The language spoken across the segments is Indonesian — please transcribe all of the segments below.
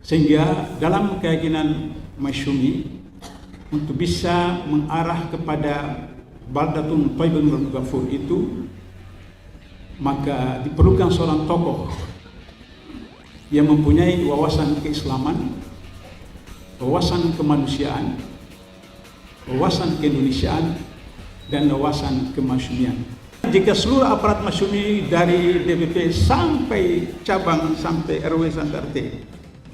Sehingga dalam keyakinan Masyumi untuk bisa mengarah kepada baldatun thayyibun ghafur itu, maka diperlukan seorang tokoh yang mempunyai wawasan keislaman, wawasan kemanusiaan, wawasan keindonesiaan, dan wawasan kemasyumian. Jika seluruh aparat Masyumi dari DPP sampai cabang sampai RW sampai RT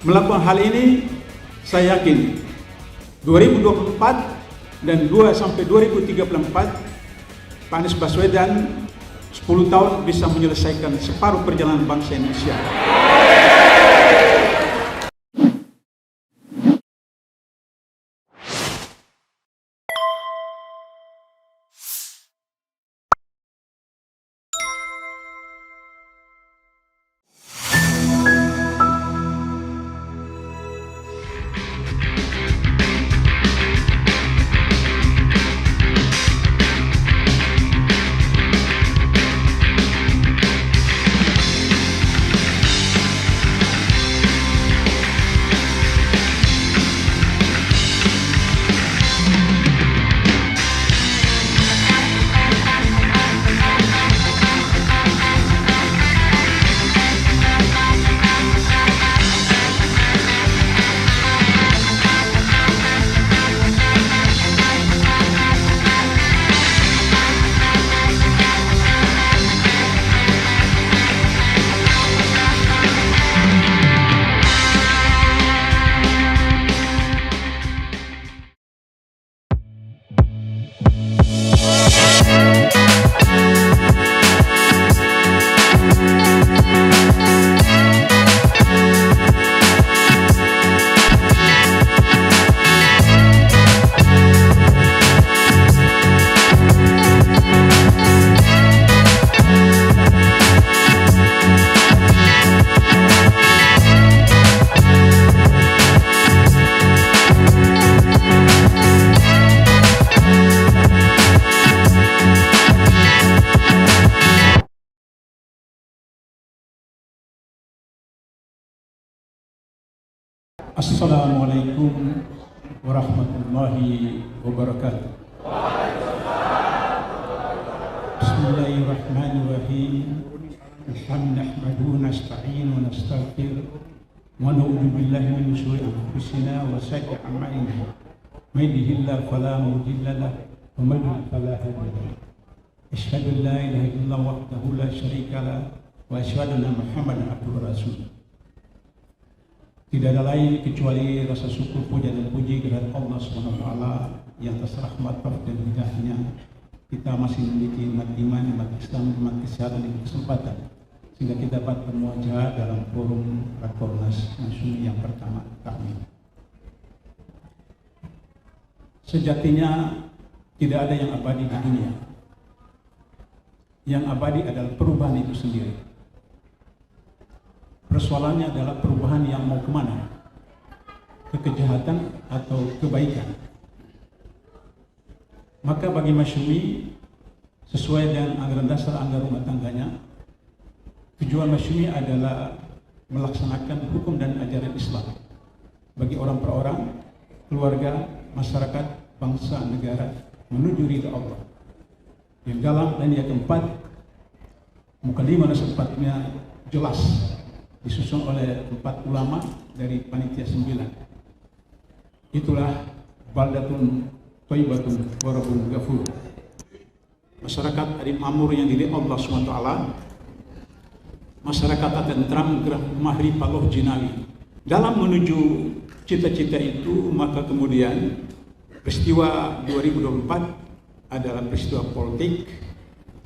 melakukan hal ini, saya yakin 2024 dan 2 sampai 2034 Pak Anies Baswedan 10 tahun bisa menyelesaikan separuh perjalanan bangsa Indonesia. Assalamualaikum warahmatullahi wabarakatuh. Bismillahirrahmanirrahim. Alhamdulillah nasta'in wa nastaghfir wa na'udzu billahi min shururi anfusina wa sayyi'ati a'malina. May yahdihillahu fala mudilla lahu wa may yudlil fala hadiya lahu. Asyhadu an la ilaha illallah wahdahu la syarika lahu wa asyhadu anna Muhammadan abduhu wa rasuluh. Tidak ada lain kecuali rasa syukur, puja dan puji kepada Allah Subhanahu wa taala yang atas rahmat dan hidayahnya kita masih memiliki umat iman, umat Islam, umat kesehatan dan kesempatan sehingga kita dapat bermuajah dalam forum Rakornas Masyumi yang pertama kami. Sejatinya tidak ada yang abadi di dunia. Yang abadi adalah perubahan itu sendiri. Persoalannya adalah perubahan yang mau kemana? Ke kejahatan atau kebaikan? Maka bagi Masyumi, sesuai dengan anggaran dasar anggaran rumah tangganya, tujuan Masyumi adalah melaksanakan hukum dan ajaran Islam bagi orang per orang, keluarga, masyarakat, bangsa, negara menuju ridha Allah. Yang dalam dan yang keempat, mukadimah sepatnya jelas disusun oleh 4 ulama dari panitia 9. Itulah baldatun thayyibatun warabun ghafur. Masyarakat adil makmur yang dilihat Allah SWT, masyarakat tentram gerah mahri paloh jinawi. Dalam menuju cita-cita itu, maka kemudian peristiwa 2024 adalah peristiwa politik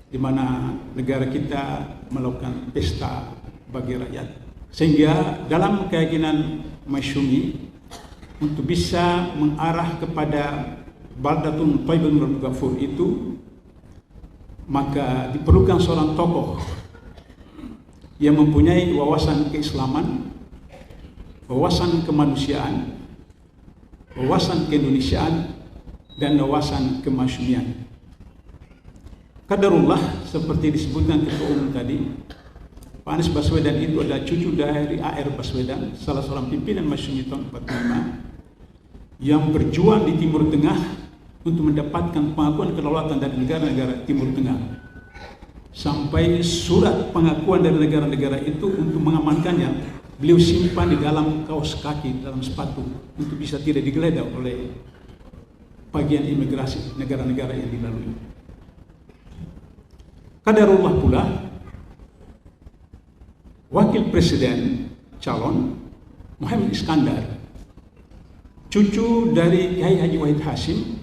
di mana negara kita melakukan pesta bagi rakyat. Sehingga dalam keyakinan Masyumi untuk bisa mengarah kepada baldatun thayyibun ghafur itu, maka diperlukan seorang tokoh yang mempunyai wawasan keislaman, wawasan kemanusiaan, wawasan keindonesiaan, dan wawasan kemasyumian. Qadarullah seperti disebutkan Ketua Umum tadi, Pak Anies Baswedan itu adalah cucu dari A.R. Baswedan, salah seorang pimpinan Masyumi tahun 45, yang berjuang di Timur Tengah untuk mendapatkan pengakuan kedaulatan dari negara-negara Timur Tengah. Sampai surat pengakuan dari negara-negara itu untuk mengamankannya, beliau simpan di dalam kaos kaki, dalam sepatu, untuk bisa tidak digeledah oleh bagian imigrasi negara-negara yang dilalui. Qadarullah pula, Wakil Presiden calon Muhammad Iskandar, cucu dari Kiai Haji Wahid Hasyim,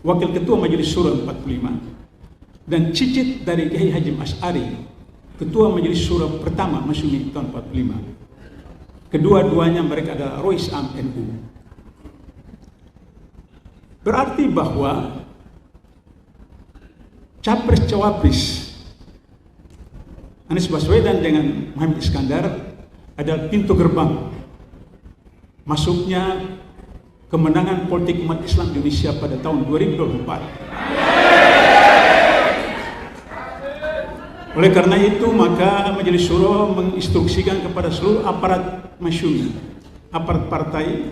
Wakil Ketua Majelis Syuro 45, dan cicit dari Kiai Haji Asy'ari, Ketua Majelis Syuro pertama Masyumi tahun 45. Kedua-duanya mereka adalah Rois Am NU. Berarti bahwa Capres-Cawapres Anies Baswedan dengan Muhammad Iskandar adalah pintu gerbang masuknya kemenangan politik umat Islam Indonesia pada tahun 2024. Oleh karena itu, maka Majelis Syuro menginstruksikan kepada seluruh aparat Masyumi, aparat partai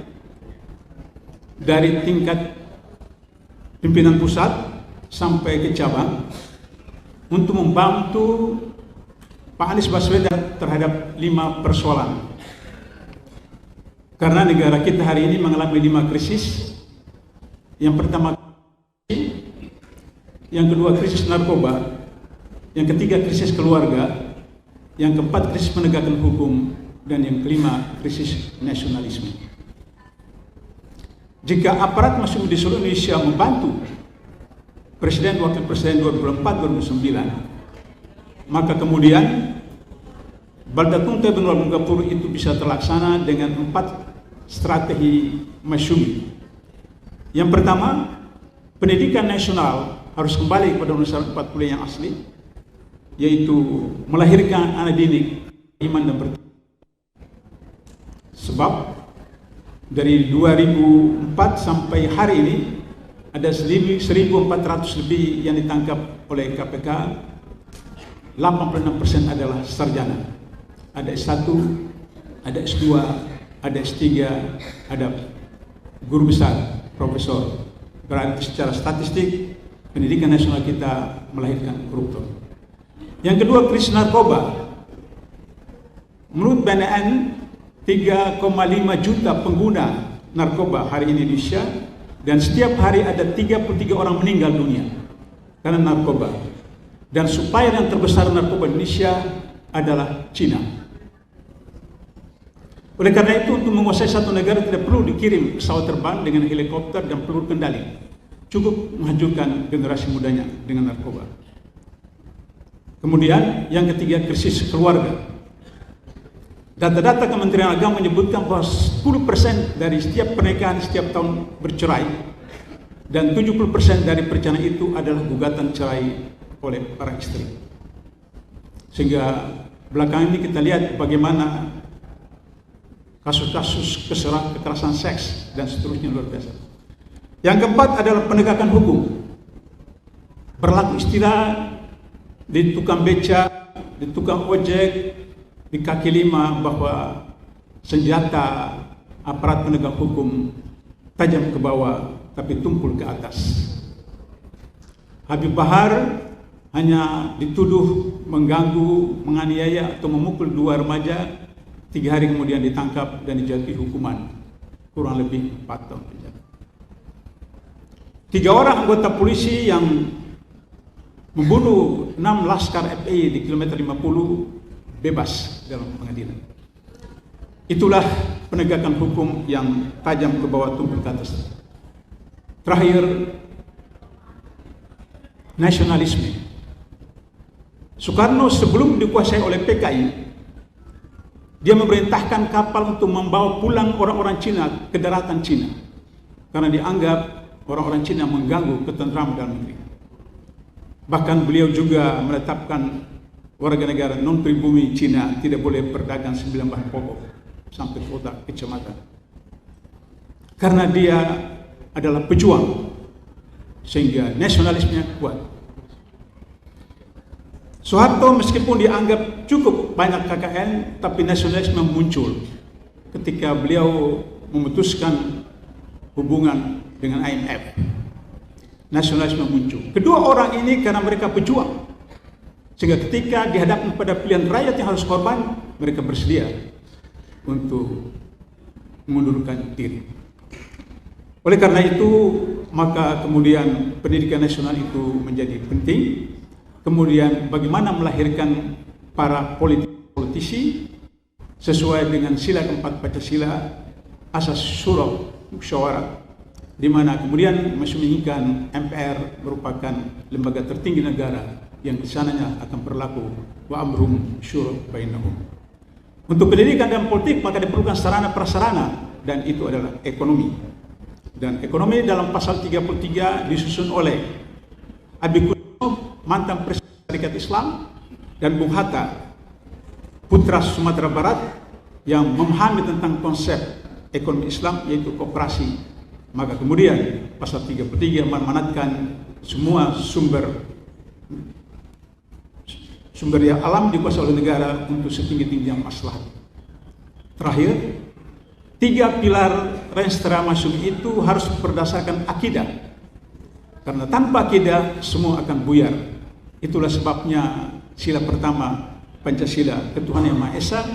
dari tingkat pimpinan pusat sampai ke cabang untuk membantu Pak Anies Baswedan terhadap 5 persoalan. Karena negara kita hari ini mengalami 5 krisis. Yang pertama, yang kedua krisis narkoba, yang ketiga krisis keluarga, yang keempat krisis penegakan hukum, dan yang kelima krisis nasionalisme. Jika aparat masuk di seluruh Indonesia membantu Presiden Wakil Presiden 2024-2029, maka kemudian Baldatun Tribunal Mungkapur itu bisa terlaksana dengan 4 strategi Masyumi. Yang pertama, pendidikan nasional harus kembali kepada Undang-Undang 40 yang asli, yaitu melahirkan anak didik iman dan bertakwa. Sebab dari 2004 sampai hari ini ada 1.400 lebih yang ditangkap oleh KPK. 86% adalah sarjana. Ada S1, ada S2, ada S3, ada guru besar, profesor. Berarti secara statistik pendidikan nasional kita melahirkan koruptor. Yang kedua, krisis narkoba. Menurut BNN, 3,5 juta pengguna narkoba hari ini di Indonesia, dan setiap hari ada 33 orang meninggal dunia karena narkoba. Dan supplier yang terbesar narkoba Indonesia adalah Cina. Oleh karena itu, untuk menguasai satu negara tidak perlu dikirim pesawat terbang dengan helikopter dan peluru kendali. Cukup menghancurkan generasi mudanya dengan narkoba. Kemudian yang ketiga, krisis keluarga. Data-data Kementerian Agama menyebutkan bahwa 10% dari setiap pernikahan setiap tahun bercerai, dan 70% dari perceraian itu adalah gugatan cerai oleh para istri. Sehingga belakangan ini kita lihat bagaimana kasus-kasus kekerasan seks dan seterusnya luar biasa. Yang keempat adalah penegakan hukum. Berlaku istilah di tukang beca, di tukang ojek, di kaki lima bahwa senjata aparat penegak hukum tajam ke bawah tapi tumpul ke atas. Habib Bahar hanya dituduh mengganggu, menganiaya atau memukul 2 remaja, 3 hari kemudian ditangkap dan dijatuhi hukuman kurang lebih 4 tahun penjara. 3 orang anggota polisi yang membunuh 6 laskar FPI di kilometer 50 bebas dalam pengadilan. Itulah penegakan hukum yang tajam ke bawah tumpul ke atas. Terakhir, nasionalisme. Soekarno sebelum dikuasai oleh PKI, dia memerintahkan kapal untuk membawa pulang orang-orang Cina ke daratan Cina karena dianggap orang-orang Cina mengganggu ketentraman dalam negeri. Bahkan beliau juga menetapkan warga negara non-pribumi Cina tidak boleh berdagang 9 bahan pokok sampai kota kecamatan. Karena dia adalah pejuang, sehingga nasionalismenya kuat. Soeharto meskipun dianggap cukup banyak KKN, tapi nasionalisme muncul ketika beliau memutuskan hubungan dengan IMF. Nasionalisme muncul. Kedua orang ini karena mereka pejuang, sehingga ketika dihadapkan pada pilihan rakyat yang harus korban, mereka bersedia untuk mengundurkan diri. Oleh karena itu, maka kemudian pendidikan nasional itu menjadi penting. Kemudian bagaimana melahirkan para politisi sesuai dengan sila keempat Pancasila, asas syura musyawarah, di mana kemudian masih menginginkan MPR merupakan lembaga tertinggi negara yang kesananya akan berlaku wa amrum syura bainahum. Untuk pendidikan dan politik maka diperlukan sarana prasarana, dan itu adalah ekonomi. Dan ekonomi dalam pasal 33 disusun oleh Abi mantan Presiden Syarikat Islam, dan Bung Hatta, putra Sumatera Barat, yang memahami tentang konsep ekonomi Islam yaitu koperasi. Maka kemudian pasal 33 memanatkan semua sumber daya alam dikuasai oleh negara untuk setinggi-tinggi yang maslahat. Terakhir, 3 pilar Renstra Masyumi itu harus berdasarkan akidah. Karena tanpa akidah semua akan buyar. Itulah sebabnya sila pertama Pancasila, ketuhanan yang Maha Esa,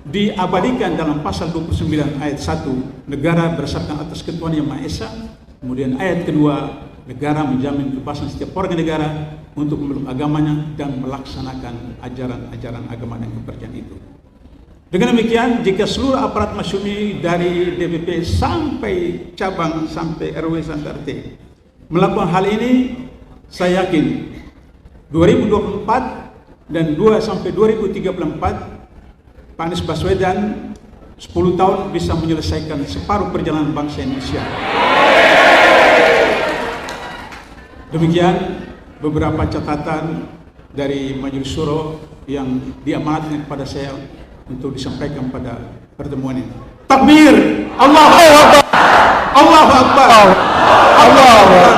diabadikan dalam pasal 29 ayat 1, negara berdasarkan atas ketuhanan yang Maha Esa. Kemudian ayat kedua, negara menjamin kebebasan setiap warga negara untuk memeluk agamanya dan melaksanakan ajaran-ajaran agama dan kepercayaan itu. Dengan demikian, jika seluruh aparat Masyumi dari DPP sampai cabang, sampai RW, sampai RT melakukan hal ini, saya yakin 2024 dan 2034 Pak Anies Baswedan 10 tahun bisa menyelesaikan separuh perjalanan bangsa Indonesia. Demikian beberapa catatan dari Majelis Syuro yang diamanatkan kepada saya untuk disampaikan pada pertemuan ini. Takbir! Allahu Akbar! Allahu Akbar! Allahu Akbar!